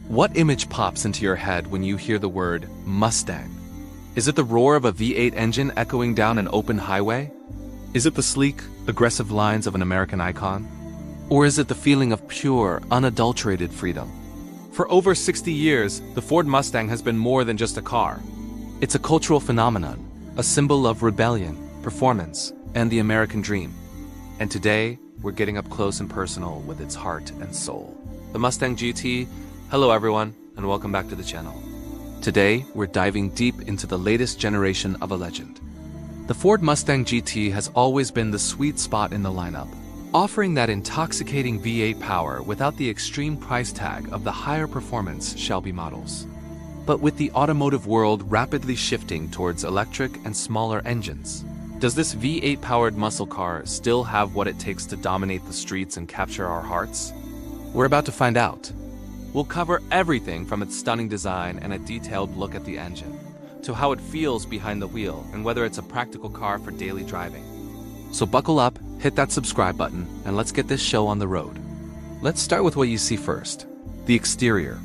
What image pops into your head when you hear the word Mustang? Is it the roar of a V8 engine echoing down an open highway? Is it the sleek, aggressive lines of an American icon? Or is it the feeling of pure, unadulterated freedom? For over 60 years, the Ford Mustang has been more than just a car. It's a cultural phenomenon, a symbol of rebellion, performance, and the American dream. And today, we're getting up close and personal with its heart and soul. The Mustang GT. Hello everyone, and welcome back to the channel. Today, we're diving deep into the latest generation of a legend. The Ford Mustang GT has always been the sweet spot in the lineup, offering that intoxicating V8 power without the extreme price tag of the higher performance Shelby models. But with the automotive world rapidly shifting towards electric and smaller engines, does this V8-powered muscle car still have what it takes to dominate the streets and capture our hearts? We're about to find out. We'll cover everything from its stunning design and a detailed look at the engine, to how it feels behind the wheel and whether it's a practical car for daily driving. So buckle up, hit that subscribe button, and let's get this show on the road. Let's start with what you see first, the exterior.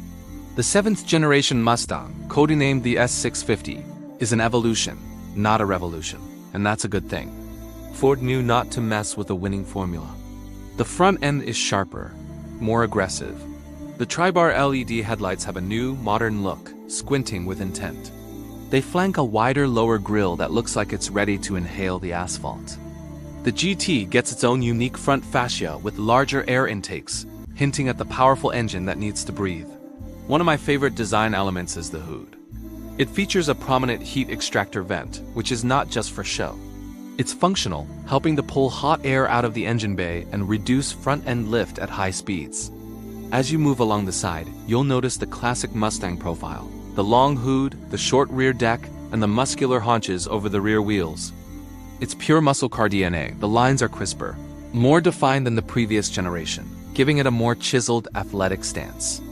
The 7th generation Mustang, codenamed the S650, is an evolution, not a revolution. And that's a good thing. Ford knew not to mess with a winning formula. The front end is sharper, more aggressive. The tri-bar LED headlights have a new, modern look, squinting with intent. They flank a wider lower grille that looks like it's ready to inhale the asphalt. The GT gets its own unique front fascia with larger air intakes, hinting at the powerful engine that needs to breathe. One of my favorite design elements is the hood. It features a prominent heat extractor vent, which is not just for show. It's functional, helping to pull hot air out of the engine bay and reduce front-end lift at high speeds. As you move along the side, you'll notice the classic Mustang profile, the long hood, the short rear deck, and the muscular haunches over the rear wheels. It's pure muscle car DNA. The lines are crisper, more defined than the previous generation, giving it a more chiseled, athletic stance.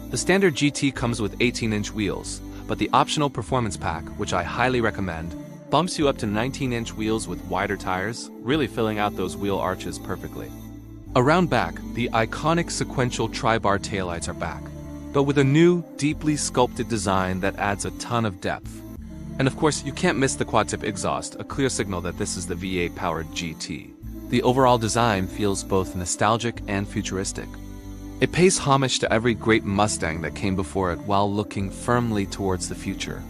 The standard GT comes with 18-inch wheels, but the optional performance pack, which I highly recommend, bumps you up to 19-inch wheels with wider tires, really filling out those wheel arches perfectly. Around back, the iconic sequential tri-bar taillights are back, but with a new, deeply sculpted design that adds a ton of depth. And of course, you can't miss the quad-tip exhaust, a clear signal that this is the V8-powered GT. The overall design feels both nostalgic and futuristic. It pays homage to every great Mustang that came before it while looking firmly towards the future.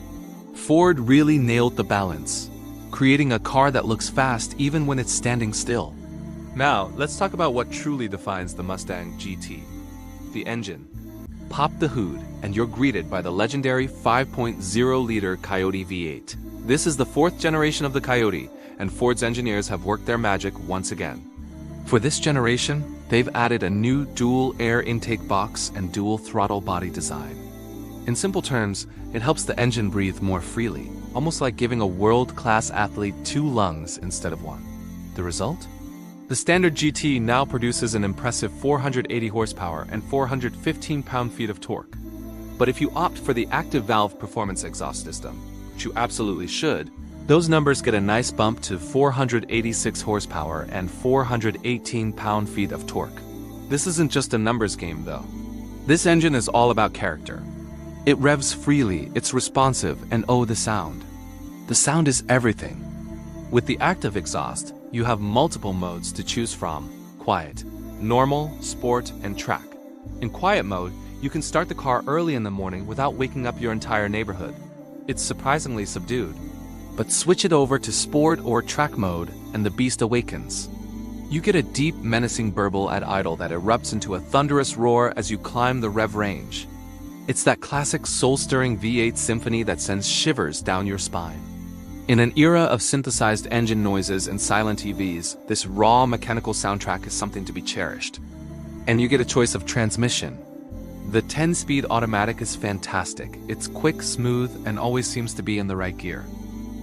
Ford really nailed the balance, creating a car that looks fast even when it's standing still. Now, let's talk about what truly defines the Mustang GT. The engine. Pop the hood, and you're greeted by the legendary 5.0-liter Coyote V8. This is the 4th generation of the Coyote, and Ford's engineers have worked their magic once again. For this generation, they've added a new dual air intake box and dual throttle body design. In simple terms, it helps the engine breathe more freely, almost like giving a world-class athlete 2 lungs instead of 1. The result? The standard GT now produces an impressive 480 horsepower and 415 pound-feet of torque. But if you opt for the active valve performance exhaust system, which you absolutely should, those numbers get a nice bump to 486 horsepower and 418 pound-feet of torque. This isn't just a numbers game, though. This engine is all about character. It revs freely, it's responsive, and oh, the sound. The sound is everything. With the active exhaust, you have multiple modes to choose from: quiet, normal, sport, and track. In quiet mode, you can start the car early in the morning without waking up your entire neighborhood. It's surprisingly subdued. But switch it over to sport or track mode and the beast awakens. You get a deep, menacing burble at idle that erupts into a thunderous roar as you climb the rev range. It's that classic soul-stirring V8 symphony that sends shivers down your spine. In an era of synthesized engine noises and silent EVs, this raw mechanical soundtrack is something to be cherished. And you get a choice of transmission. The 10-speed automatic is fantastic. It's quick, smooth, and always seems to be in the right gear.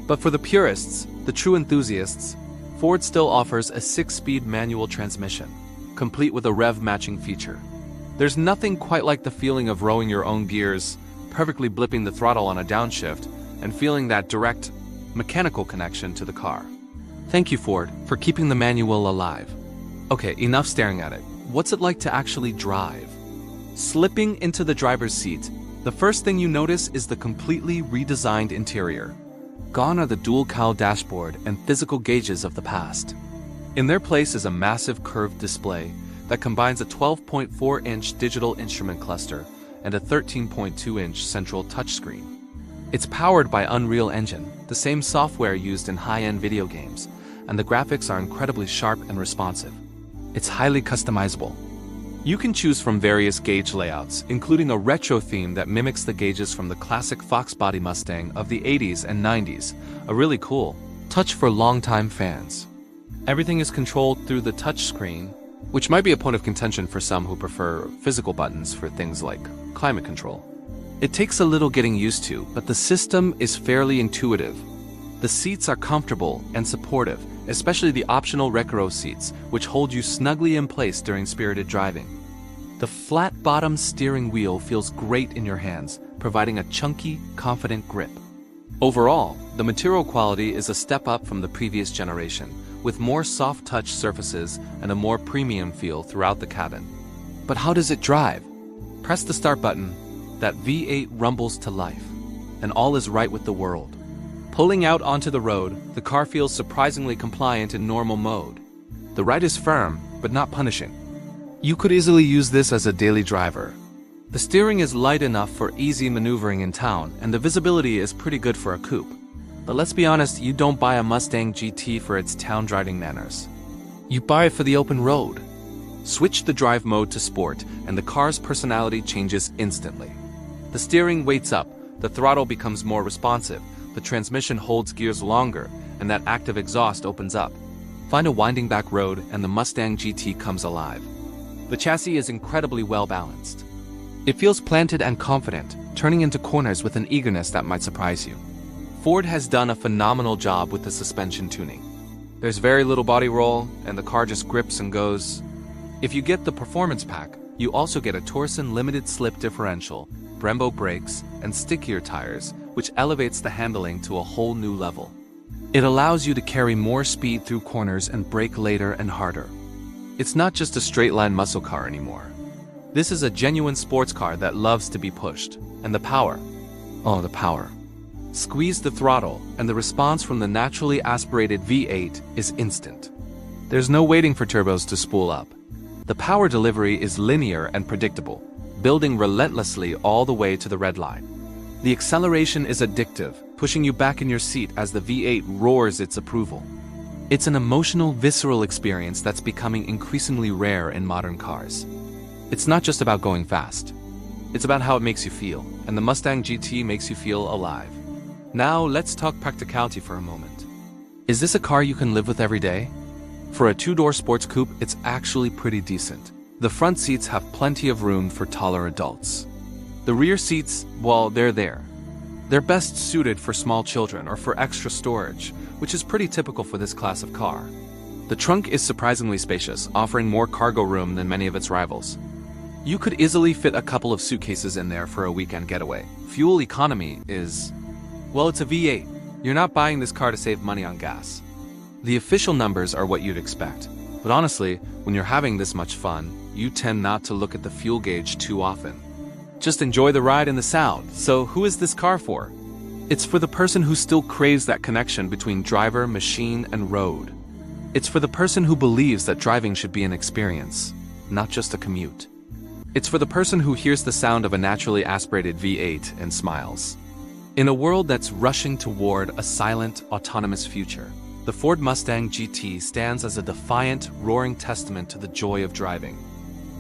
But for the purists, the true enthusiasts, Ford still offers a 6-speed manual transmission, complete with a rev-matching feature. There's nothing quite like the feeling of rowing your own gears, perfectly blipping the throttle on a downshift, and feeling that direct, mechanical connection to the car. Thank you, Ford, for keeping the manual alive. Okay, enough staring at it. What's it like to actually drive? Slipping into the driver's seat, the first thing you notice is the completely redesigned interior. Gone are the dual-cowl dashboard and physical gauges of the past. In their place is a massive curved display that combines a 12.4-inch digital instrument cluster and a 13.2-inch central touchscreen. It's powered by Unreal Engine, the same software used in high-end video games, and the graphics are incredibly sharp and responsive. It's highly customizable. You can choose from various gauge layouts, including a retro theme that mimics the gauges from the classic Fox body Mustang of the 80s and 90s, a really cool touch for longtime fans. Everything is controlled through the touchscreen, which might be a point of contention for some who prefer physical buttons for things like climate control. It takes a little getting used to, but the system is fairly intuitive. The seats are comfortable and supportive, especially the optional Recaro seats, which hold you snugly in place during spirited driving. The flat-bottom steering wheel feels great in your hands, providing a chunky, confident grip. Overall, the material quality is a step up from the previous generation, with more soft-touch surfaces and a more premium feel throughout the cabin. But how does it drive? Press the start button. That V8 rumbles to life, and all is right with the world. Pulling out onto the road, the car feels surprisingly compliant in normal mode. The ride is firm, but not punishing. You could easily use this as a daily driver. The steering is light enough for easy maneuvering in town, and the visibility is pretty good for a coupe. But let's be honest, you don't buy a Mustang GT for its town driving manners. You buy it for the open road. Switch the drive mode to sport, and the car's personality changes instantly. The steering weights up, the throttle becomes more responsive, the transmission holds gears longer, and that active exhaust opens up. Find a winding back road and the Mustang GT comes alive. The chassis is incredibly well balanced. It feels planted and confident, turning into corners with an eagerness that might surprise you. Ford has done a phenomenal job with the suspension tuning. There's very little body roll, and the car just grips and goes. If you get the Performance Pack, you also get a Torsen limited slip differential, Brembo brakes, and stickier tires, which elevates the handling to a whole new level. It allows you to carry more speed through corners and brake later and harder. It's not just a straight-line muscle car anymore. This is a genuine sports car that loves to be pushed. And the power. Oh, the power. Squeeze the throttle, and the response from the naturally aspirated V8 is instant. There's no waiting for turbos to spool up. The power delivery is linear and predictable, building relentlessly all the way to the red line. The acceleration is addictive, pushing you back in your seat as the V8 roars its approval. It's an emotional, visceral experience that's becoming increasingly rare in modern cars. It's not just about going fast. It's about how it makes you feel, and the Mustang GT makes you feel alive. Now, let's talk practicality for a moment. Is this a car you can live with every day? For a two-door sports coupe, it's actually pretty decent. The front seats have plenty of room for taller adults. The rear seats, well, they're there. They're best suited for small children or for extra storage, which is pretty typical for this class of car. The trunk is surprisingly spacious, offering more cargo room than many of its rivals. You could easily fit a couple of suitcases in there for a weekend getaway. Fuel economy is... well, it's a V8. You're not buying this car to save money on gas. The official numbers are what you'd expect. But honestly, when you're having this much fun, you tend not to look at the fuel gauge too often. Just enjoy the ride and the sound. So who is this car for? It's for the person who still craves that connection between driver, machine, and road. It's for the person who believes that driving should be an experience, not just a commute. It's for the person who hears the sound of a naturally aspirated V8 and smiles. In a world that's rushing toward a silent, autonomous future, the Ford Mustang GT stands as a defiant, roaring testament to the joy of driving.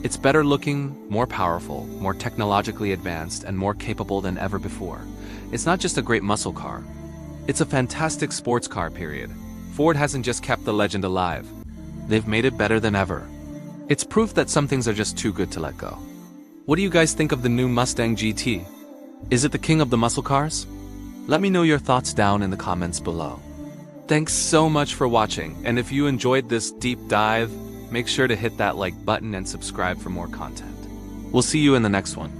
It's better looking, more powerful, more technologically advanced, and more capable than ever before. It's not just a great muscle car. It's a fantastic sports car, period. Ford hasn't just kept the legend alive. They've made it better than ever. It's proof that some things are just too good to let go. What do you guys think of the new Mustang GT? Is it the king of the muscle cars? Let me know your thoughts down in the comments below. Thanks so much for watching, and if you enjoyed this deep dive, make sure to hit that like button and subscribe for more content. We'll see you in the next one.